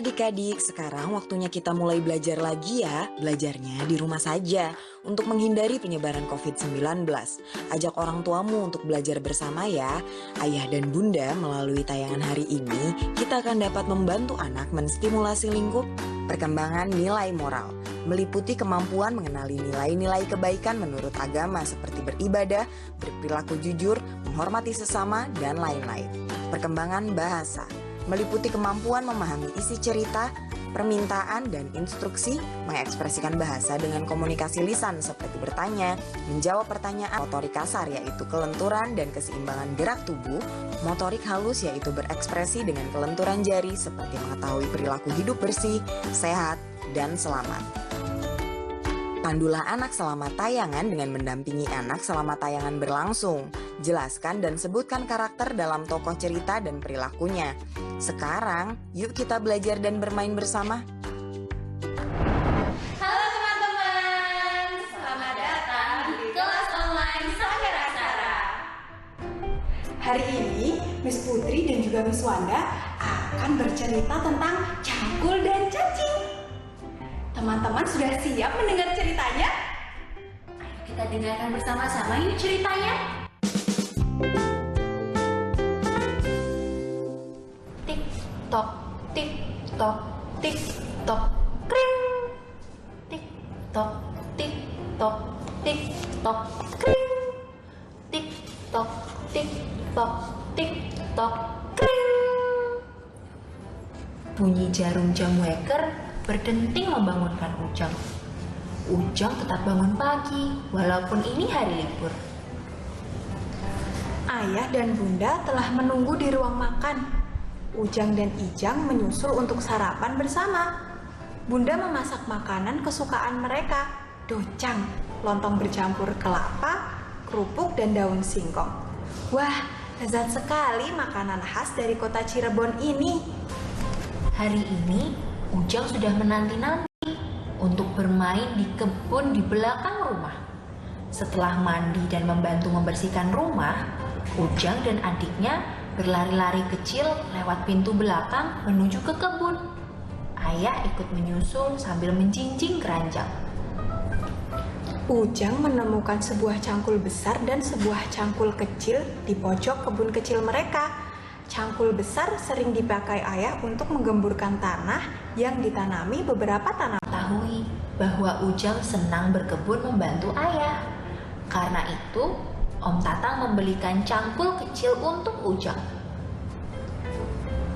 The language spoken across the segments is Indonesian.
adik-adik, sekarang waktunya kita mulai belajar lagi ya. Belajarnya di rumah saja untuk menghindari penyebaran COVID-19. Ajak orang tuamu untuk belajar bersama ya. Ayah dan bunda melalui tayangan hari ini, kita akan dapat membantu anak menstimulasi lingkup perkembangan nilai moral. Meliputi kemampuan mengenali nilai-nilai kebaikan menurut agama seperti beribadah, berperilaku jujur, menghormati sesama, dan lain-lain. Perkembangan bahasa meliputi kemampuan memahami isi cerita, permintaan, dan instruksi, mengekspresikan bahasa dengan komunikasi lisan seperti bertanya, menjawab pertanyaan, motorik kasar yaitu kelenturan dan keseimbangan gerak tubuh, motorik halus yaitu berekspresi dengan kelenturan jari seperti mengetahui perilaku hidup bersih, sehat, dan selamat. Pandulah anak selama tayangan dengan mendampingi anak selama tayangan berlangsung. Jelaskan dan sebutkan karakter dalam tokoh cerita dan perilakunya. Sekarang, yuk kita belajar dan bermain bersama. Halo teman-teman, selamat datang di kelas online Sakera Sara. Hari ini, Miss Putri dan juga Miss Wanda akan bercerita tentang cangkul dan cacing. Teman-teman sudah siap mendengar ceritanya? Ayo kita dengarkan bersama-sama yuk ceritanya. Tik tok, tik tok, tik tok, kring. Tik tok, tik tok, tik tok, kring. Tik tok, tik tok, tik tok, kring. Bunyi jarum jam weker berdenting membangunkan Ujang. Ujang tetap bangun pagi walaupun ini hari libur. Ayah dan bunda telah menunggu di ruang makan. Ujang dan Ijang menyusul untuk sarapan bersama. Bunda memasak makanan kesukaan mereka, docang, lontong bercampur kelapa, kerupuk, dan daun singkong. Wah, lezat sekali makanan khas dari kota Cirebon ini. Hari ini Ujang sudah menanti-nanti untuk bermain di kebun di belakang rumah. Setelah mandi dan membantu membersihkan rumah, Ujang dan adiknya berlari-lari kecil lewat pintu belakang menuju ke kebun. Ayah ikut menyusul sambil menjinjing keranjang. Ujang menemukan sebuah cangkul besar dan sebuah cangkul kecil di pojok kebun kecil mereka. Cangkul besar sering dipakai ayah untuk menggemburkan tanah yang ditanami beberapa tanaman. Ketahui bahwa Ujang senang berkebun membantu ayah. Karena itu, Om Tatang membelikan cangkul kecil untuk Ujang.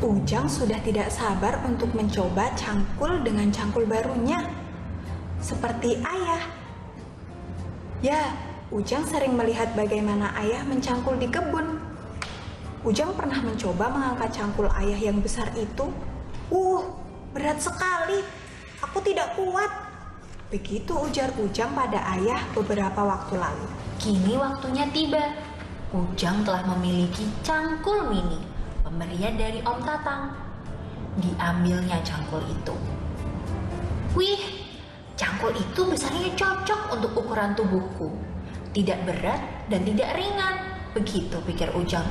Ujang sudah tidak sabar untuk mencoba cangkul dengan cangkul barunya. Seperti ayah. Ya, Ujang sering melihat bagaimana ayah mencangkul di kebun. Ujang pernah mencoba mengangkat cangkul ayah yang besar itu. Berat sekali. Aku tidak kuat. Begitu ujar Ujang pada ayah beberapa waktu lalu. Kini waktunya tiba. Ujang telah memiliki cangkul mini, pemberian dari Om Tatang. Diambilnya cangkul itu. Wih, cangkul itu besarnya cocok untuk ukuran tubuhku. Tidak berat dan tidak ringan. Begitu pikir Ujang.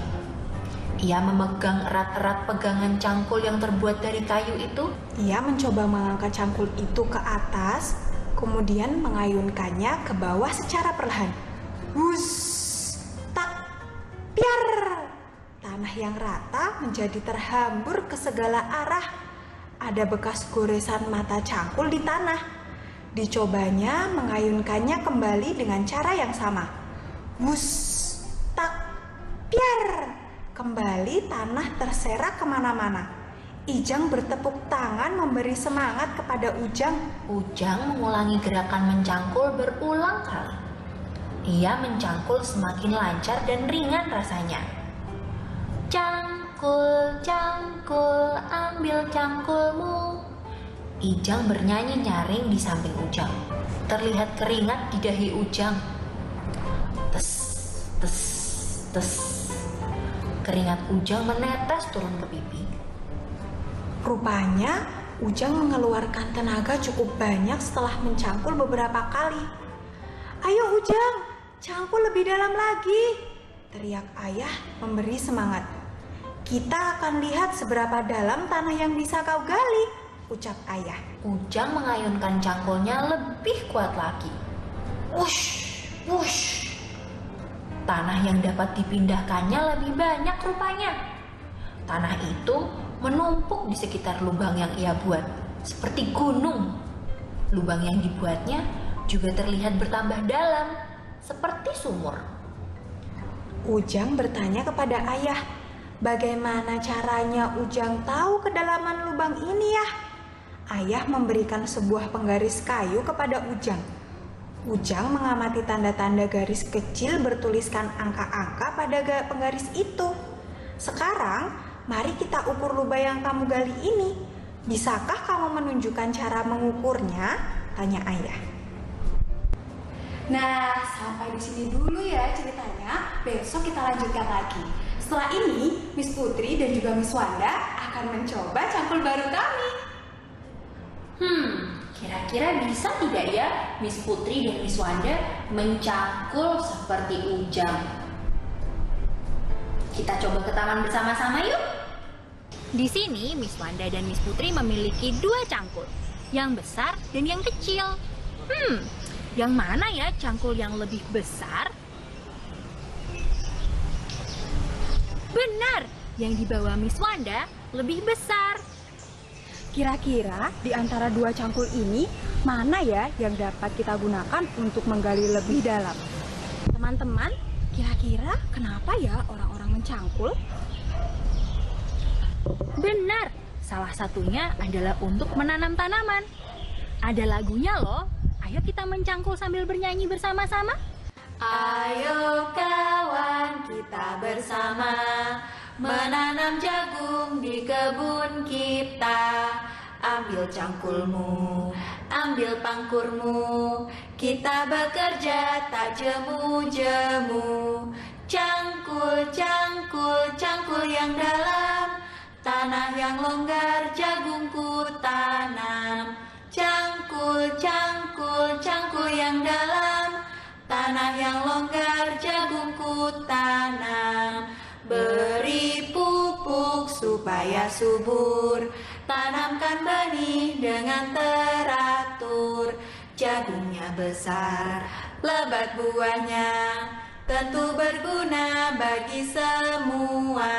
Ia memegang erat-erat pegangan cangkul yang terbuat dari kayu itu. Ia mencoba mengangkat cangkul itu ke atas, kemudian mengayunkannya ke bawah secara perlahan. Wus, tak, piar. Tanah yang rata menjadi terhambur ke segala arah. Ada bekas goresan mata cangkul di tanah. Dicobanya mengayunkannya kembali dengan cara yang sama. Wus, tak, piar. Kembali tanah terserak kemana-mana. Ijang bertepuk tangan memberi semangat kepada Ujang. Ujang mengulangi gerakan mencangkul berulang kali. Ia mencangkul semakin lancar dan ringan rasanya. Cangkul, cangkul, ambil cangkulmu. Ijang bernyanyi nyaring di samping Ujang. Terlihat keringat di dahi Ujang. Tes, tes, tes. Keringat Ujang menetes turun ke pipi. Rupanya Ujang mengeluarkan tenaga cukup banyak setelah mencangkul beberapa kali. Ayo Ujang, cangkul lebih dalam lagi, teriak ayah memberi semangat. Kita akan lihat seberapa dalam tanah yang bisa kau gali, ucap ayah. Ujang mengayunkan cangkulnya lebih kuat lagi. Wush, wush. Tanah yang dapat dipindahkannya lebih banyak rupanya. Tanah itu menumpuk di sekitar lubang yang ia buat, seperti gunung. Lubang yang dibuatnya juga terlihat bertambah dalam, seperti sumur. Ujang bertanya kepada ayah, bagaimana caranya Ujang tahu kedalaman lubang ini ya? Ayah memberikan sebuah penggaris kayu kepada Ujang. Ujang mengamati tanda-tanda garis kecil bertuliskan angka-angka pada penggaris itu. Sekarang, mari kita ukur lubang yang kamu gali ini. Bisakah kamu menunjukkan cara mengukurnya? Tanya ayah. Nah, sampai di sini dulu ya ceritanya. Besok kita lanjutkan lagi. Setelah ini, Miss Putri dan juga Miss Wanda akan mencoba cangkul baru kami. Kira-kira bisa tidak ya Miss Putri dan Miss Wanda mencangkul seperti Ujang? Kita coba ke taman bersama-sama yuk. Di sini Miss Wanda dan Miss Putri memiliki 2 cangkul, yang besar dan yang kecil. Yang mana ya cangkul yang lebih besar? Benar, yang dibawa Miss Wanda lebih besar. Kira-kira di antara 2 cangkul ini, mana ya yang dapat kita gunakan untuk menggali lebih dalam? Teman-teman, kira-kira kenapa ya orang-orang mencangkul? Benar, salah satunya adalah untuk menanam tanaman. Ada lagunya loh, ayo kita mencangkul sambil bernyanyi bersama-sama. Ayo kawan kita bersama menanam jagung di kebun kita. Ambil cangkulmu, ambil pangkurmu, kita bekerja tak jemu-jemu. Cangkul, cangkul, cangkul yang dalam, tanah yang longgar jagungku tanam. Cangkul, cangkul, cangkul yang dalam, tanah yang longgar jagungku tanam. Beri pupuk supaya subur, tanamkan benih dengan teratur. Jagungnya besar, lebat buahnya, tentu berguna bagi semua.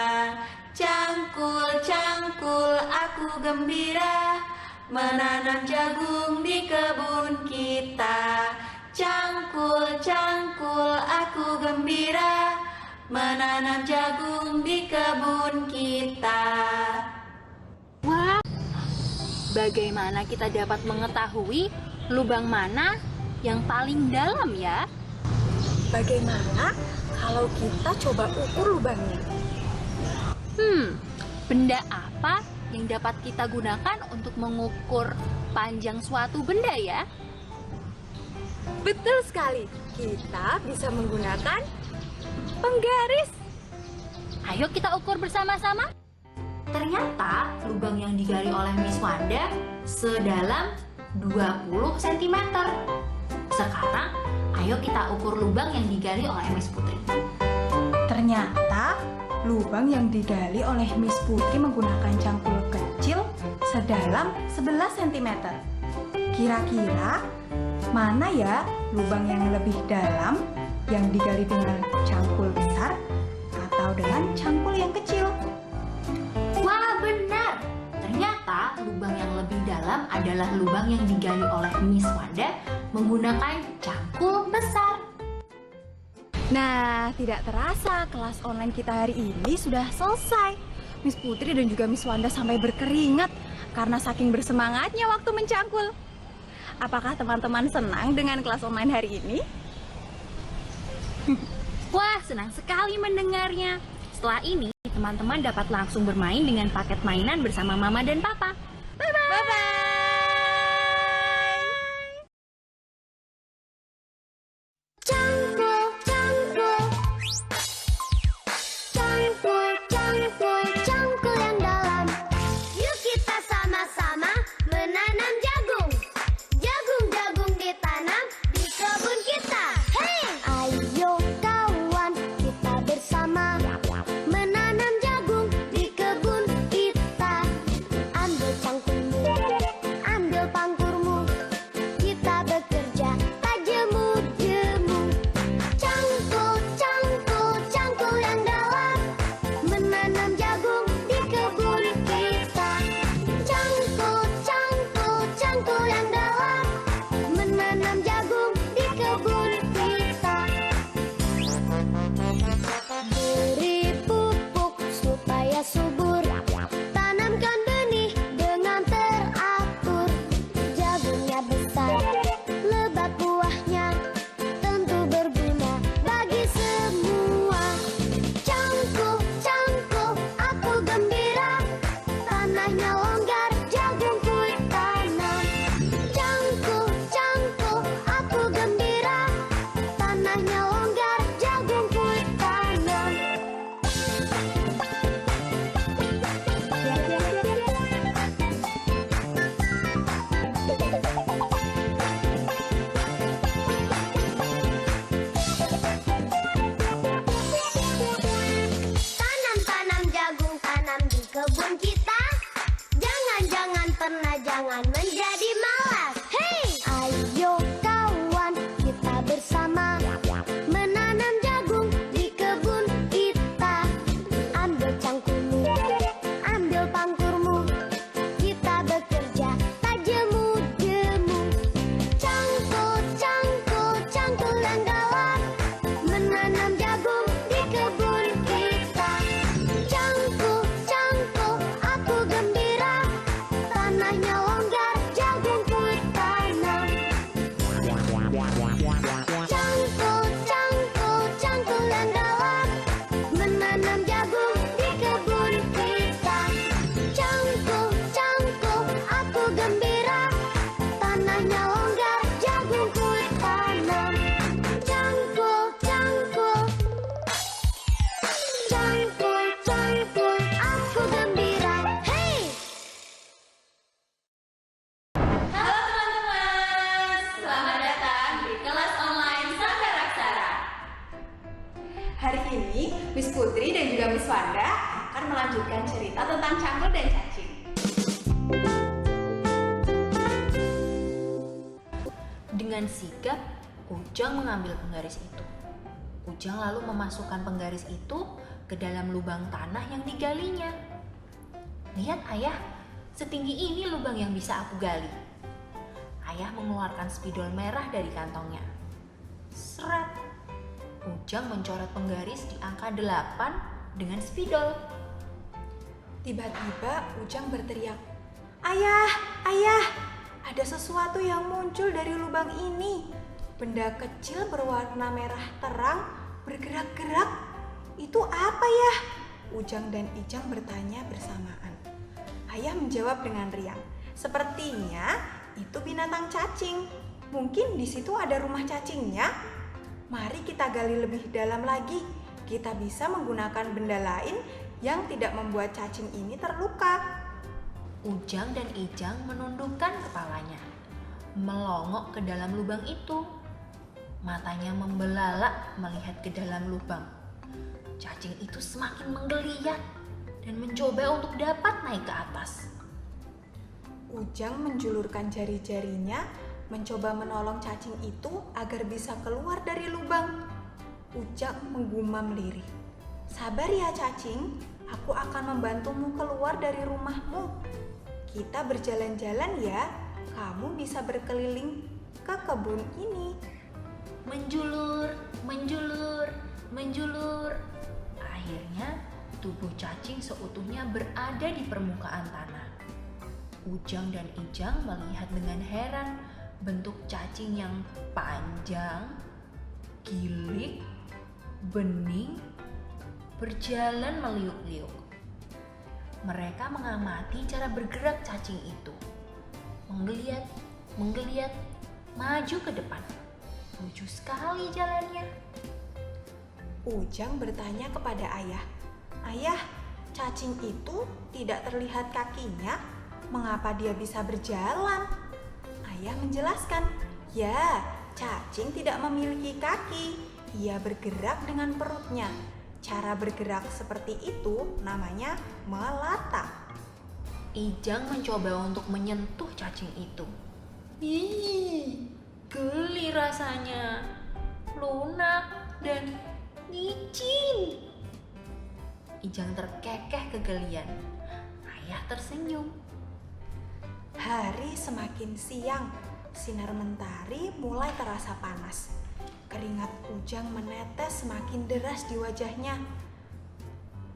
Cangkul, cangkul, aku gembira menanam jagung di kebun kita. Cangkul, cangkul, aku gembira menanam jagung di kebun kita. Wah, bagaimana kita dapat mengetahui lubang mana yang paling dalam ya? Bagaimana kalau kita coba ukur lubangnya? Benda apa yang dapat kita gunakan untuk mengukur panjang suatu benda ya? Betul sekali, kita bisa menggunakan penggaris. Ayo kita ukur bersama-sama. Ternyata lubang yang digali oleh Miss Wanda sedalam 20 cm. Sekarang, ayo kita ukur lubang yang digali oleh Miss Putri. Ternyata lubang yang digali oleh Miss Putri menggunakan cangkul kecil sedalam 11 cm. Kira-kira mana ya lubang yang lebih dalam, yang digali dengan cangkul besar atau dengan cangkul yang kecil? Wah, benar. Ternyata lubang yang lebih dalam adalah lubang yang digali oleh Miss Wanda menggunakan cangkul besar. Nah, tidak terasa kelas online kita hari ini sudah selesai. Miss Putri dan juga Miss Wanda sampai berkeringat karena saking bersemangatnya waktu mencangkul. Apakah teman-teman senang dengan kelas online hari ini? Wah, senang sekali mendengarnya. Setelah ini, teman-teman dapat langsung bermain dengan paket mainan bersama Mama dan Papa. Bye-bye! Bye-bye! Cangkul, cangkul, cangkul, cangkul, cangkul yang dalam. Yuk kita sama-sama menanam jagung. Jagung-jagung ditanam di kebun kita. Hey! Ayo kawan, kita bersama menanam jagung di jangan menjadi malas. Hey, ayo kawan, kita bersama menanam jagung di kebun kita. Ambil cangkulmu, ambil pangkurmu, kita bekerja tak jemu-jemu. Cangkul, cangkul, cangkul yang galak, menanam jagung di kebun kita. Cangkul, cangkul, aku gembira, tanahnya longgar, jagungku tanam. Cangkul, cangkul, cangkul yang galak, menanam jagung di kebun kita. Cangkul, cangkul, aku gembira, tanahnya longgar, jagungku tanam. Cangkul, cangkul, cangkul, cangkul, aku gembira. Hey! Halo teman-teman, selamat datang di kelas online Sanggar Aksara. Hari ini, Miss Putri dan juga Miss Wanda akan melanjutkan cerita tentang cangkul dan cacing. Dengan sigap, Ujang mengambil penggaris itu. Ujang lalu memasukkan penggaris itu ke dalam lubang tanah yang digalinya. Lihat ayah, setinggi ini lubang yang bisa aku gali. Ayah mengeluarkan spidol merah dari kantongnya. Seret. Ujang mencoret penggaris di angka 8 dengan spidol. Tiba-tiba Ujang berteriak, "Ayah, ayah, ada sesuatu yang muncul dari lubang ini. Benda kecil berwarna merah terang bergerak-gerak. Itu apa ya?" Ujang dan Ijang bertanya bersamaan. Ayah menjawab dengan riang, "Sepertinya itu binatang cacing. Mungkin di situ ada rumah cacingnya. Mari kita gali lebih dalam lagi. Kita bisa menggunakan benda lain yang tidak membuat cacing ini terluka." Ujang dan Ijang menundukkan kepalanya, melongok ke dalam lubang itu. Matanya membelalak melihat ke dalam lubang. Cacing itu semakin menggeliat dan mencoba untuk dapat naik ke atas. Ujang menjulurkan jari-jarinya, mencoba menolong cacing itu agar bisa keluar dari lubang. Ujang menggumam lirih, "Sabar ya cacing, aku akan membantumu keluar dari rumahmu. Kita berjalan-jalan ya, kamu bisa berkeliling ke kebun ini." Menjulur, menjulur, menjulur. Akhirnya tubuh cacing seutuhnya berada di permukaan tanah. Ujang dan Ijang melihat dengan heran bentuk cacing yang panjang, gilik, bening, berjalan meliuk-liuk. Mereka mengamati cara bergerak cacing itu. Menggeliat, menggeliat, maju ke depan. Lucu sekali jalannya. Ujang bertanya kepada ayah, "Ayah, cacing itu tidak terlihat kakinya. Mengapa dia bisa berjalan?" Ayah menjelaskan, "Ya, cacing tidak memiliki kaki. Ia bergerak dengan perutnya. Cara bergerak seperti itu namanya melata." Ijang mencoba untuk menyentuh cacing itu. Ih, geli rasanya, lunak dan licin. Ijang terkekeh kegelian. Ayah tersenyum. Hari semakin siang, sinar mentari mulai terasa panas. Keringat Ujang menetes semakin deras di wajahnya.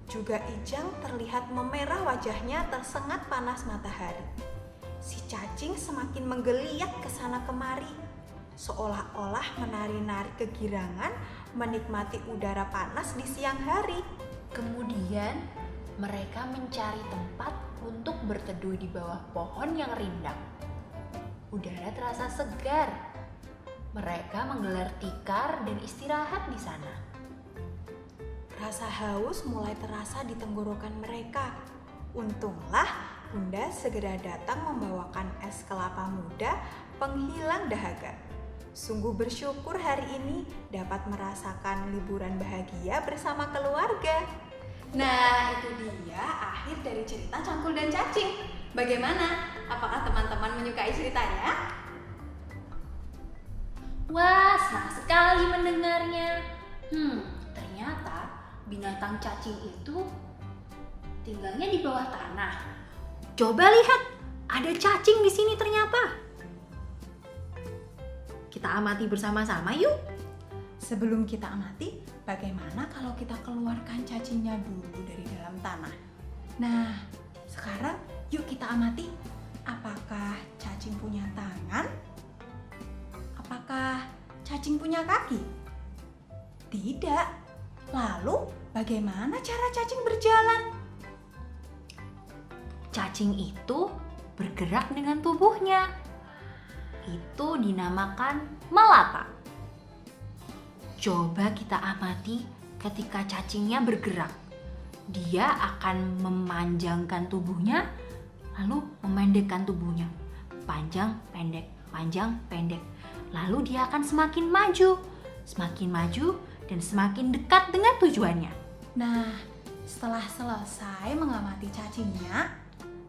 Juga Ijang terlihat memerah wajahnya tersengat panas matahari. Si cacing semakin menggeliat ke sana kemari, seolah-olah menari-nari kegirangan menikmati udara panas di siang hari. Kemudian mereka mencari tempat untuk berteduh di bawah pohon yang rindang. Udara terasa segar. Mereka menggelar tikar dan istirahat di sana. Rasa haus mulai terasa di tenggorokan mereka. Untunglah Bunda segera datang membawakan es kelapa muda penghilang dahaga. Sungguh bersyukur hari ini dapat merasakan liburan bahagia bersama keluarga. Nah, itu dia akhir dari cerita Cangkul dan Cacing. Bagaimana? Apakah teman-teman ceritanya? Wah, senang sekali mendengarnya. Ternyata binatang cacing itu tinggalnya di bawah tanah. Coba lihat, ada cacing di sini ternyata. Kita amati bersama-sama yuk. Sebelum kita amati, bagaimana kalau kita keluarkan cacingnya dulu dari dalam tanah? Nah, sekarang yuk kita amati. Apakah cacing punya tangan? Apakah cacing punya kaki? Tidak. Lalu, bagaimana cara cacing berjalan? Cacing itu bergerak dengan tubuhnya. Itu dinamakan melata. Coba kita amati ketika cacingnya bergerak. Dia akan memanjangkan tubuhnya, lalu memendekkan tubuhnya. Panjang, pendek, panjang, pendek. Lalu dia akan semakin maju, dan semakin dekat dengan tujuannya. Nah, setelah selesai mengamati cacingnya,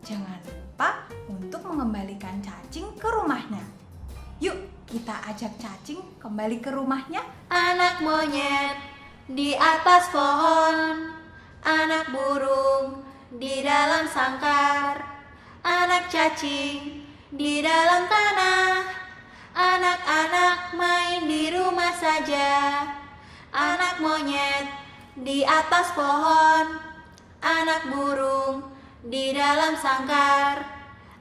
jangan lupa untuk mengembalikan cacing ke rumahnya. Yuk, kita ajak cacing kembali ke rumahnya. Anak monyet di atas pohon, anak burung di dalam sangkar, anak cacing di dalam tanah, anak-anak main di rumah saja. Anak monyet di atas pohon, anak burung di dalam sangkar,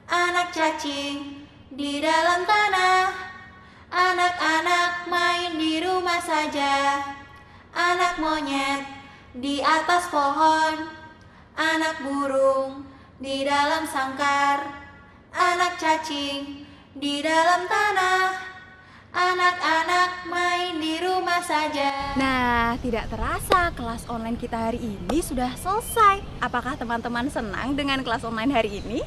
anak cacing di dalam tanah, anak-anak main di rumah saja. Anak monyet di atas pohon, anak burung di dalam sangkar, anak cacing di dalam tanah, anak-anak main di rumah saja. Nah, tidak terasa kelas online kita hari ini sudah selesai. Apakah teman-teman senang dengan kelas online hari ini?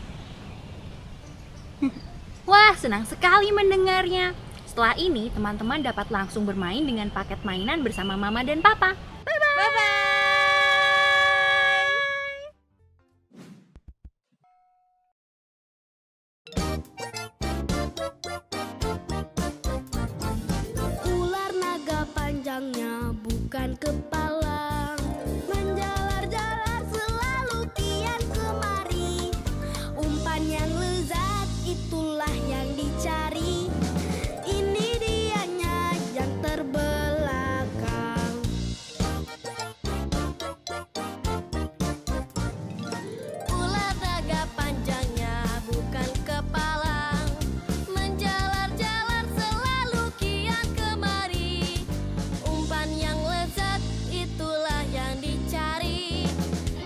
Wah, senang sekali mendengarnya. Setelah ini, teman-teman dapat langsung bermain dengan paket mainan bersama Mama dan Papa. Bye-bye! Ular naga panjangnya bukan kepala, menjalar-jalar selalu kian kemari. Umpan yang lezat itulah yang dicari. Ini dianya yang terbelakang. Ular naga panjangnya bukan kepala, menjalar-jalar selalu kian kemari. Umpan yang lezat itulah yang dicari.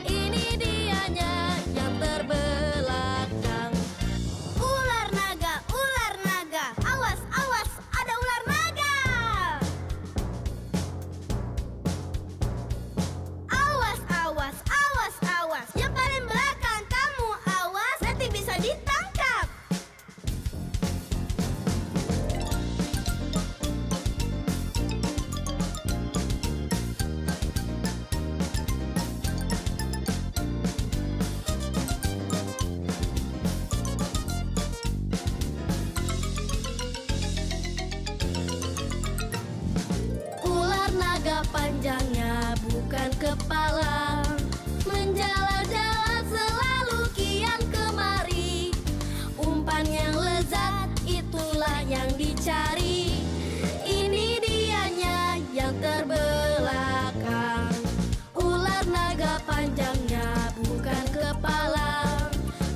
Ini dianya yang terbelakang. Ular naga, awas, awas, ada ular naga. Awas, awas, awas, awas, yang paling belakang kamu awas, nanti bisa ditangkap. Ular naga panjangnya bukan kepala, menjalar-jalar selalu kian kemari. Umpan yang lezat itulah yang dicari. Ini dianya yang terbelakang. Ular naga panjangnya bukan kepala,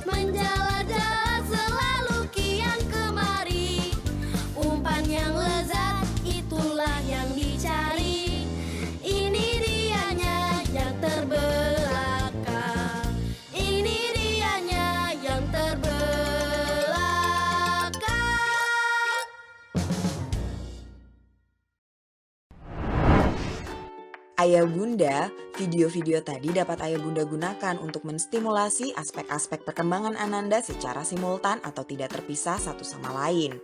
menjalar-jalar selalu kian kemari. Umpan yang lezat itulah yang dicari. Ini dianya yang terbelakang. Ini dianya yang terbelakang. Ayah Bunda, video-video tadi dapat Ayah Bunda gunakan untuk menstimulasi aspek-aspek perkembangan Ananda secara simultan atau tidak terpisah satu sama lain.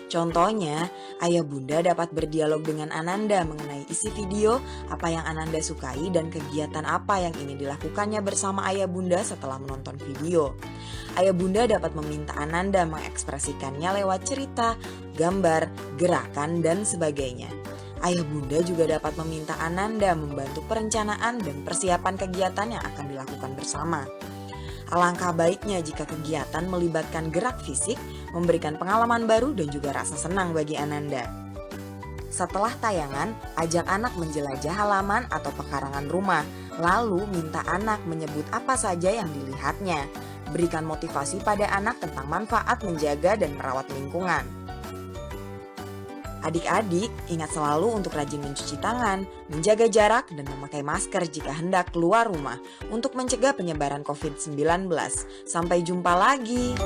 Contohnya, ayah bunda dapat berdialog dengan Ananda mengenai isi video, apa yang Ananda sukai, dan kegiatan apa yang ingin dilakukannya bersama ayah bunda setelah menonton video. Ayah bunda dapat meminta Ananda mengekspresikannya lewat cerita, gambar, gerakan, dan sebagainya. Ayah bunda juga dapat meminta Ananda membantu perencanaan dan persiapan kegiatan yang akan dilakukan bersama. Alangkah baiknya jika kegiatan melibatkan gerak fisik, memberikan pengalaman baru dan juga rasa senang bagi Ananda. Setelah tayangan, ajak anak menjelajah halaman atau pekarangan rumah, lalu minta anak menyebut apa saja yang dilihatnya. Berikan motivasi pada anak tentang manfaat menjaga dan merawat lingkungan. Adik-adik, ingat selalu untuk rajin mencuci tangan, menjaga jarak, dan memakai masker jika hendak keluar rumah untuk mencegah penyebaran COVID-19. Sampai jumpa lagi.